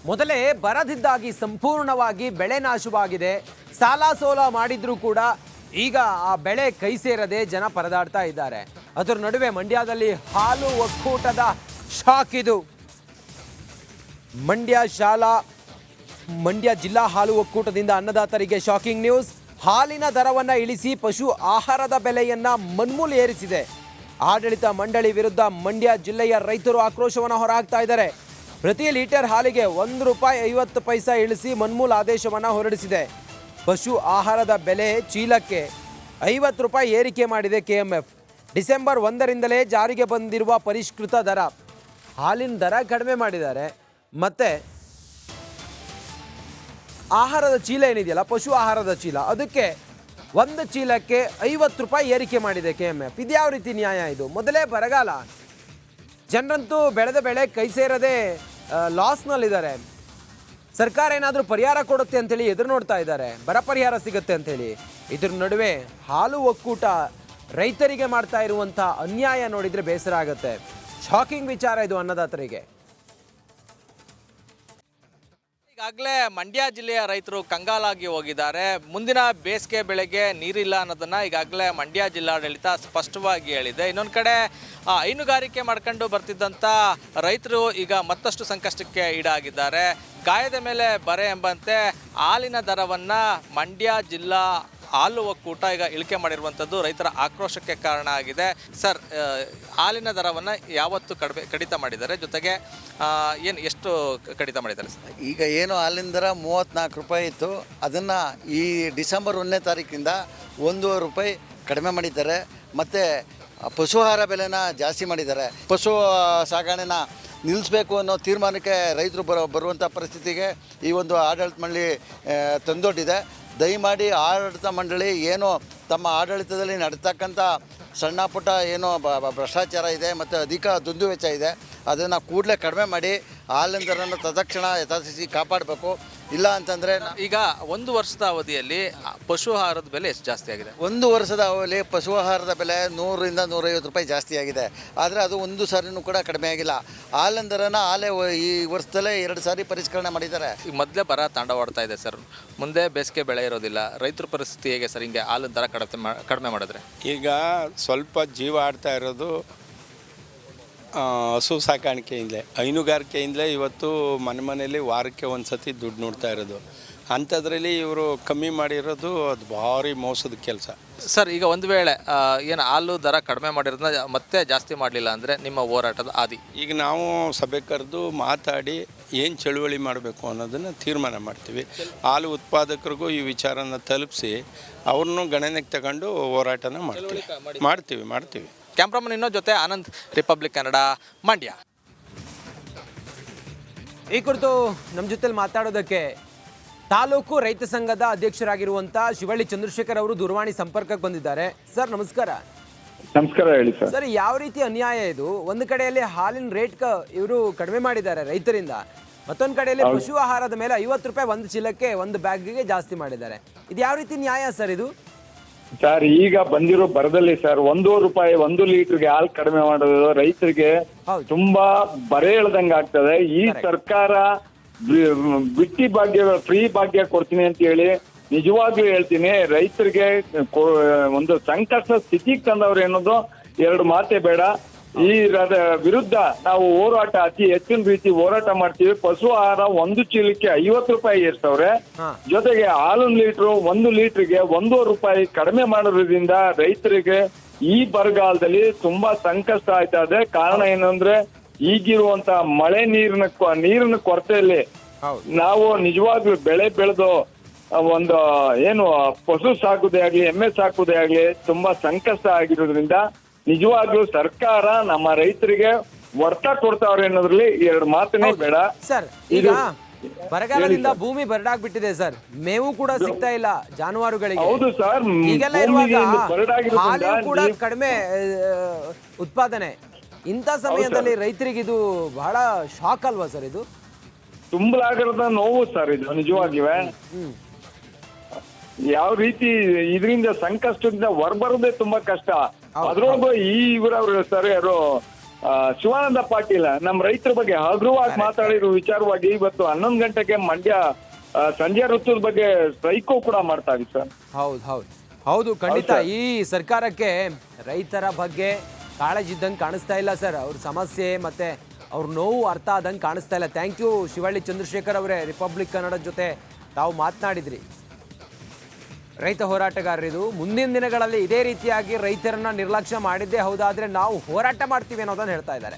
ಮೊದಲೇ ಬರದಿದ್ದಾಗಿ ಸಂಪೂರ್ಣವಾಗಿ ಬೆಳೆ ನಾಶವಾಗಿದೆ. ಸಾಲ ಸೋಲ ಮಾಡಿದ್ರೂ ಕೂಡ ಈಗ ಆ ಬೆಳೆ ಕೈ ಸೇರದೆ ಜನ ಪರದಾಡ್ತಾ ಇದ್ದಾರೆ. ಅದರ ನಡುವೆ ಮಂಡ್ಯದಲ್ಲಿ ಹಾಲು ಒಕ್ಕೂಟದ ಶಾಕ್ ಇದು. ಮಂಡ್ಯ ಜಿಲ್ಲಾ ಹಾಲು ಒಕ್ಕೂಟದಿಂದ ಅನ್ನದಾತರಿಗೆ ಶಾಕಿಂಗ್ ನ್ಯೂಸ್. ಹಾಲಿನ ದರವನ್ನ ಇಳಿಸಿ ಪಶು ಆಹಾರದ ಬೆಲೆಯನ್ನ ಮನ್ಮೂಲ್ ಏರಿಸಿದೆ. ಆಡಳಿತ ಮಂಡಳಿ ವಿರುದ್ಧ ಮಂಡ್ಯ ಜಿಲ್ಲೆಯ ರೈತರು ಆಕ್ರೋಶವನ್ನು ಹೊರಹಾಕ್ತಾ ಇದ್ದಾರೆ. ಪ್ರತಿ ಲೀಟರ್ ಹಾಲಿಗೆ ₹1.50 ಇಳಿಸಿ ಮನ್ಮೂಲ್ ಆದೇಶವನ್ನು ಹೊರಡಿಸಿದೆ. ಪಶು ಆಹಾರದ ಬೆಲೆ ಚೀಲಕ್ಕೆ ₹50 ಏರಿಕೆ ಮಾಡಿದೆ ಕೆಎಂಎಫ್. ಡಿಸೆಂಬರ್ 1ರಿಂದಲೇ ಜಾರಿಗೆ ಬಂದಿರುವ ಪರಿಷ್ಕೃತ ದರ. ಹಾಲಿನ ದರ ಕಡಿಮೆ ಮಾಡಿದ್ದಾರೆ. ಮತ್ತೆ ಆಹಾರದ ಚೀಲ ಏನಿದೆಯಲ್ಲ, ಪಶು ಆಹಾರದ ಚೀಲ, ಅದಕ್ಕೆ ಒಂದು ಚೀಲಕ್ಕೆ ₹50 ಏರಿಕೆ ಮಾಡಿದೆ ಕೆಎಂಎಫ್. ಇದ್ಯಾವ ರೀತಿ ನ್ಯಾಯ ಇದು? ಮೊದಲೇ ಬರಗಾಲ, ಜನರಂತೂ ಬೆಳೆದ ಬೆಳೆ ಕೈ ಸೇರದೆ ಲಾಸ್ನಲ್ಲಿದ್ದಾರೆ. ಸರ್ಕಾರ ಏನಾದರೂ ಪರಿಹಾರ ಕೊಡುತ್ತೆ ಅಂತೇಳಿ ಎದುರು ನೋಡ್ತಾ ಇದ್ದಾರೆ, ಬರ ಪರಿಹಾರ ಸಿಗುತ್ತೆ ಅಂತೇಳಿ. ಇದ್ರ ನಡುವೆ ಹಾಲು ಒಕ್ಕೂಟ ರೈತರಿಗೆ ಮಾಡ್ತಾ ಇರುವಂಥ ಅನ್ಯಾಯ ನೋಡಿದರೆ ಬೇಸರ ಆಗುತ್ತೆ. ಶಾಕಿಂಗ್ ವಿಚಾರ ಇದು ಅನ್ನದಾತರಿಗೆ. ಈಗಾಗಲೇ ಮಂಡ್ಯ ಜಿಲ್ಲೆಯ ರೈತರು ಕಂಗಾಲಾಗಿ ಹೋಗಿದ್ದಾರೆ. ಮುಂದಿನ ಬೇಸಿಗೆ ಬೆಳೆಗೆ ನೀರಿಲ್ಲ ಅನ್ನೋದನ್ನು ಈಗಾಗಲೇ ಮಂಡ್ಯ ಜಿಲ್ಲಾಡಳಿತ ಸ್ಪಷ್ಟವಾಗಿ ಹೇಳಿದೆ. ಇನ್ನೊಂದು ಕಡೆ ಹೈನುಗಾರಿಕೆ ಮಾಡ್ಕೊಂಡು ಬರ್ತಿದ್ದಂಥ ರೈತರು ಈಗ ಮತ್ತಷ್ಟು ಸಂಕಷ್ಟಕ್ಕೆ ಈಡಾಗಿದ್ದಾರೆ. ಗಾಯದ ಮೇಲೆ ಬರೆ ಎಂಬಂತೆ ಹಾಲಿನ ದರವನ್ನು ಮಂಡ್ಯ ಜಿಲ್ಲಾ ಹಾಲು ಒಕ್ಕೂಟ ಈಗ ಇಳಿಕೆ ಮಾಡಿರುವಂಥದ್ದು ರೈತರ ಆಕ್ರೋಶಕ್ಕೆ ಕಾರಣ ಆಗಿದೆ. ಸರ್, ಹಾಲಿನ ದರವನ್ನು ಯಾವತ್ತು ಕಡಿತ ಮಾಡಿದ್ದಾರೆ? ಜೊತೆಗೆ ಎಷ್ಟು ಕಡಿತ ಮಾಡಿದ್ದಾರೆ ಸರ್? ಈಗ ಏನು ಹಾಲಿನ ದರ ₹34 ಇತ್ತು, ಅದನ್ನು ಈ ಡಿಸೆಂಬರ್ 1ನೇ ತಾರೀಕಿಂದ ₹1.50 ಕಡಿಮೆ ಮಾಡಿದ್ದಾರೆ. ಮತ್ತು ಪಶು ಆಹಾರ ಬೆಲೆನ ಜಾಸ್ತಿ ಮಾಡಿದ್ದಾರೆ. ಪಶು ಸಾಗಣೆನ ನಿಲ್ಲಿಸಬೇಕು ಅನ್ನೋ ತೀರ್ಮಾನಕ್ಕೆ ರೈತರು ಬರುವಂಥ ಪರಿಸ್ಥಿತಿಗೆ ಈ ಒಂದು ಆಡಳಿತ ಮಂಡಳಿ ತಂದೊಡ್ಡಿದೆ. ದಯಮಾಡಿ ಆಡಳಿತ ಮಂಡಳಿ ಏನು ತಮ್ಮ ಆಡಳಿತದಲ್ಲಿ ನಡೀತಕ್ಕಂಥ ಸಣ್ಣ ಪುಟ್ಟ ಏನೋ ಭ್ರಷ್ಟಾಚಾರ ಇದೆ ಮತ್ತು ಅಧಿಕ ದುಂದುವೆಚ್ಚ ಇದೆ, ಅದನ್ನು ಕೂಡಲೇ ಕಡಿಮೆ ಮಾಡಿ ಹಾಲಿನ ದರನ ತತ್ಕ್ಷಣ ಯಥಾಸ್ಥಿತಿ ಕಾಪಾಡಬೇಕು. ಇಲ್ಲ ಅಂತಂದರೆ ಈಗ 1 ವರ್ಷದ ಅವಧಿಯಲ್ಲಿ ಪಶು ಆಹಾರದ ಬೆಲೆ ಎಷ್ಟು ಜಾಸ್ತಿ ಆಗಿದೆ? 1 ವರ್ಷದ ಅವಧಿಯಲ್ಲಿ ಪಶು ಆಹಾರದ ಬೆಲೆ ₹100ರಿಂದ ₹150 ಜಾಸ್ತಿ ಆಗಿದೆ. ಆದರೆ ಅದು ಒಂದು ಸಾರಿನೂ ಕೂಡ ಕಡಿಮೆ ಆಗಿಲ್ಲ. ಹಾಲಿನ ದರನ ಈ ವರ್ಷದಲ್ಲೇ 2 ಸಾರಿ ಪರಿಷ್ಕರಣೆ ಮಾಡಿದ್ದಾರೆ. ಈಗ ಮೊದಲೇ ಬರ ತಾಂಡವಾಡ್ತಾ ಇದೆ ಸರ್, ಮುಂದೆ ಬೇಸಿಗೆ ಬೆಳೆ ಇರೋದಿಲ್ಲ. ರೈತರ ಪರಿಸ್ಥಿತಿ ಹೇಗೆ ಸರ್ ಹಿಂಗೆ ಹಾಲಿನ ದರ ಕಡಿಮೆ ಮಾಡಿದ್ರೆ? ಈಗ ಸ್ವಲ್ಪ ಜೀವ ಆಡ್ತಾ ಇರೋದು ಹಸು ಸಾಕಾಣಿಕೆಯಿಂದಲೇ, ಹೈನುಗಾರಿಕೆಯಿಂದಲೇ. ಇವತ್ತು ಮನೆಯಲ್ಲಿ ವಾರಕ್ಕೆ ಒಂದು ಸತಿ ದುಡ್ಡು ನೋಡ್ತಾ ಇರೋದು. ಅಂಥದ್ರಲ್ಲಿ ಇವರು ಕಮ್ಮಿ ಮಾಡಿರೋದು ಅದು ಭಾರಿ ಮೋಸದ ಕೆಲಸ ಸರ್. ಈಗ ಒಂದು ವೇಳೆ ಏನು ಹಾಲು ದರ ಕಡಿಮೆ ಮಾಡಿರೋದನ್ನ ಮತ್ತೆ ಜಾಸ್ತಿ ಮಾಡಲಿಲ್ಲ ಅಂದರೆ ನಿಮ್ಮ ಹೋರಾಟದ ಆದಿ? ಈಗ ನಾವು ಸಭೆ ಕರೆದು ಮಾತಾಡಿ ಏನು ಚಳುವಳಿ ಮಾಡಬೇಕು ಅನ್ನೋದನ್ನು ತೀರ್ಮಾನ ಮಾಡ್ತೀವಿ. ಹಾಲು ಉತ್ಪಾದಕರಿಗೂ ಈ ವಿಚಾರನ ತಲುಪಿಸಿ ಅವ್ರನ್ನೂ ಗಣನೆಗೆ ತಗೊಂಡು ಹೋರಾಟನ ಮಾಡ್ತೀವಿ. ಕ್ಯಾಮ್ರಾಮನ್ ಇನ್ನೋ ಜೊತೆ ಆನಂದ್, ರಿಪಬ್ಲಿಕ್ ಕನ್ನಡ, ಮಂಡ್ಯ. ಈ ಕುರಿತು ನಮ್ಮ ಜೊತೆಲಿ ಮಾತಾಡೋದಕ್ಕೆ ತಾಲೂಕು ರೈತ ಸಂಘದ ಅಧ್ಯಕ್ಷರಾಗಿರುವಂತ ಶಿವಳ್ಳಿ ಚಂದ್ರಶೇಖರ್ ಅವರು ದೂರವಾಣಿ ಸಂಪರ್ಕಕ್ಕೆ ಬಂದಿದ್ದಾರೆ. ಸರ್, ನಮಸ್ಕಾರ. ನಮಸ್ಕಾರ, ಹೇಳಿ ಸರ್. ಸರ್, ಯಾವ ರೀತಿ ಅನ್ಯಾಯ ಇದು? ಒಂದು ಕಡೆಯಲ್ಲಿ ಹಾಲಿನ ರೇಟ್ ಇವರು ಕಡಿಮೆ ಮಾಡಿದ್ದಾರೆ ರೈತರಿಂದ, ಮತ್ತೊಂದು ಕಡೆಯಲ್ಲಿ ಪಶು ಆಹಾರದ ಮೇಲೆ ₹50 ಒಂದು ಚೀಲಕ್ಕೆ, ಒಂದು ಬ್ಯಾಗ್ಗೆ ಜಾಸ್ತಿ ಮಾಡಿದ್ದಾರೆ. ಇದು ಯಾವ ರೀತಿ ನ್ಯಾಯ ಸರ್ ಇದು? ಸರ್, ಈಗ ಬಂದಿರೋ ಬರದಲ್ಲಿ ಸರ್ ₹1 1 ಲೀಟರ್ಗೆ ಹಾಲು ಕಡಿಮೆ ಮಾಡೋದು ರೈತರಿಗೆ ತುಂಬಾ ಬರೆ ಎಳ್ದಂಗ ಆಗ್ತದೆ. ಈ ಸರ್ಕಾರ ಬಿಟ್ಟಿ ಭಾಗ್ಯ, ಫ್ರೀ ಭಾಗ್ಯ ಕೊಡ್ತೀನಿ ಅಂತ ಹೇಳಿ ನಿಜವಾಗ್ಲೂ ಹೇಳ್ತೀನಿ, ರೈತರಿಗೆ ಒಂದು ಸಂಕಷ್ಟ ಸ್ಥಿತಿಗೆ ತಂದವ್ರು ಅನ್ನೋದು 2 ಮಾತೇ ಬೇಡ. ಈ ವಿರುದ್ಧ ನಾವು ಹೋರಾಟ ಅತಿ ಹೆಚ್ಚಿನ ರೀತಿ ಹೋರಾಟ ಮಾಡ್ತೀವಿ. ಪಶು ಆಹಾರ 1 ಚೀಲಕ್ಕೆ ₹50 ಏರ್ಸವ್ರೆ. ಜೊತೆಗೆ ಹಾಲು ಒಂದು ಲೀಟರ್ಗೆ ₹1.50 ಕಡಿಮೆ ಮಾಡೋದ್ರಿಂದ ರೈತರಿಗೆ ಈ ಬರಗಾಲದಲ್ಲಿ ತುಂಬಾ ಸಂಕಷ್ಟ ಆಯ್ತಾ ಇದೆ. ಕಾರಣ ಏನಂದ್ರೆ ಈಗಿರುವಂತ ಮಳೆ ನೀರಿನ ಕೊರತೆಯಲ್ಲಿ ನಾವು ನಿಜವಾಗ್ಲೂ ಬೆಳೆ ಬೆಳೆದು ಒಂದು ಏನು ಪಶು ಸಾಕುದೇ ಆಗ್ಲಿ, ಎಮ್ಮೆ ಸಾಕುದೇ ಆಗ್ಲಿ ತುಂಬಾ ಸಂಕಷ್ಟ ಆಗಿರೋದ್ರಿಂದ ನಿಜವಾಗ್ಲೂ ಸರ್ಕಾರ ನಮ್ಮ ರೈತರಿಗೆ ವರ್ತ ಕೊಡ್ತಾವ್ರೆ ಅನ್ನೋದ್ರಲ್ಲಿ 2 ಮಾತನೇ ಬೇಡ. ಸರ್, ಈಗ ಬರಗಾಲದಿಂದ ಭೂಮಿ ಬರಡಾಗ್ಬಿಟ್ಟಿದೆ ಸರ್, ಮೇವು ಕೂಡ ಸಿಗ್ತಾ ಇಲ್ಲ ಜಾನುವಾರುಗಳಿಗೆ. ಹೌದು ಸರ್, ಈಗೆಲ್ಲ ಇರುವಾಗ ಹಾಲು ಕೂಡ ಕಡಿಮೆ ಉತ್ಪಾದನೆ. ಇಂಥ ಸಮಯದಲ್ಲಿ ರೈತರಿಗೆ ಇದು ಬಹಳ ಶಾಕ್ ಅಲ್ವಾ ಸರ್? ಇದು ತುಂಬಲಾಗದ ನೋವು ಸರ್, ಇದು ನಿಜವಾಗಿವೆ. ಯಾವ ರೀತಿ ಇದರಿಂದ ಸಂಕಷ್ಟದಿಂದ ಹೊರಬರೋದೇ ತುಂಬಾ ಕಷ್ಟ. ಅದ್ರೊಳಗೂ ಈ ಇವರವ್ರು ಸರ್, ಯಾರು ಶಿವಾನಂದ ಪಾಟೀಲ್ ನಮ್ಮ ರೈತರ ಬಗ್ಗೆ ಹಗುರವಾಗಿ ಮಾತಾಡಿರೋ ವಿಚಾರವಾಗಿ ಇವತ್ತು 11 ಗಂಟೆಗೆ ಮಂಡ್ಯ ಸಂಜೆ ಋತುದ ಬಗ್ಗೆ ಸ್ಟ್ರೈಕು ಕೂಡ ಮಾಡ್ತಾ ಇದ್ದೀವಿ ಸರ್. ಹೌದು ಖಂಡಿತ. ಈ ಸರ್ಕಾರಕ್ಕೆ ರೈತರ ಬಗ್ಗೆ ಕಾಳಜಿ ಇದ್ದಂಗೆ ಕಾಣಿಸ್ತಾ ಇಲ್ಲ ಸರ್. ಅವ್ರ ಸಮಸ್ಯೆ ಮತ್ತೆ ಅವ್ರ ನೋವು ಅರ್ಥ ಆದಂಗೆ ಕಾಣಿಸ್ತಾ ಇಲ್ಲ. ಥ್ಯಾಂಕ್ ಯು ಶಿವಳ್ಳಿ ಚಂದ್ರಶೇಖರ್ ಅವರೇ, ರಿಪಬ್ಲಿಕ್ ಕನ್ನಡದ ಜೊತೆ ತಾವು ಮಾತನಾಡಿದ್ರಿ. ರೈತ ಹೋರಾಟಗಾರರಿದು. ಮುಂದಿನ ದಿನಗಳಲ್ಲಿ ಇದೇ ರೀತಿಯಾಗಿ ರೈತರನ್ನ ನಿರ್ಲಕ್ಷ್ಯ ಮಾಡಿದ್ದೇ ಹೌದಾದ್ರೆ ನಾವು ಹೋರಾಟ ಮಾಡ್ತೀವಿ ಅನ್ನೋದನ್ನು ಹೇಳ್ತಾ ಇದ್ದಾರೆ.